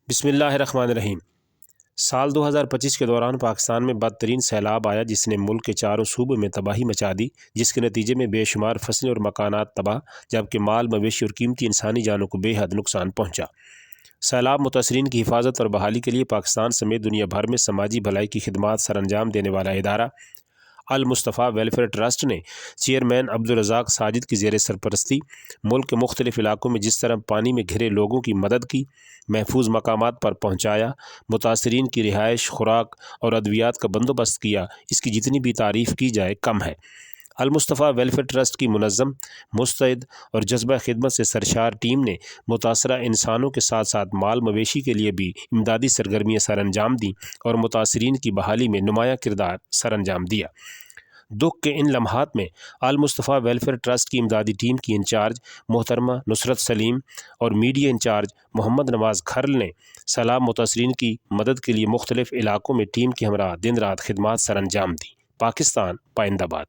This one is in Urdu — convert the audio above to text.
بسم اللہ الرحمن الرحیم۔ سال 2025 کے دوران پاکستان میں بدترین سیلاب آیا جس نے ملک کے چاروں صوبوں میں تباہی مچا دی، جس کے نتیجے میں بے شمار فصلیں اور مکانات تباہ، جبکہ مال مویشی اور قیمتی انسانی جانوں کو بے حد نقصان پہنچا۔ سیلاب متاثرین کی حفاظت اور بحالی کے لیے پاکستان سمیت دنیا بھر میں سماجی بھلائی کی خدمات سر انجام دینے والا ادارہ المصطفیٰ ویلفیئر ٹرسٹ نے چیئرمین عبدالرزاق ساجد کی زیر سرپرستی ملک کے مختلف علاقوں میں جس طرح پانی میں گھرے لوگوں کی مدد کی، محفوظ مقامات پر پہنچایا، متاثرین کی رہائش، خوراک اور ادویات کا بندوبست کیا، اس کی جتنی بھی تعریف کی جائے کم ہے۔ المصطفیٰ ویلفیئر ٹرسٹ کی منظم، مستعد اور جذبہ خدمت سے سرشار ٹیم نے متاثرہ انسانوں کے ساتھ ساتھ مال مویشی کے لیے بھی امدادی سرگرمیاں سر انجام دیں اور متاثرین کی بحالی میں نمایاں کردار سر انجام دیا۔ دکھ کے ان لمحات میں المصطفیٰ ویلفیئر ٹرسٹ کی امدادی ٹیم کی انچارج محترمہ نصرت سلیم اور میڈیا انچارج محمد نواز کھرل نے سیلاب متاثرین کی مدد کے لیے مختلف علاقوں میں ٹیم کے ہمراہ دن رات خدمات سر انجام دیں۔ پاکستان پائندہ باد۔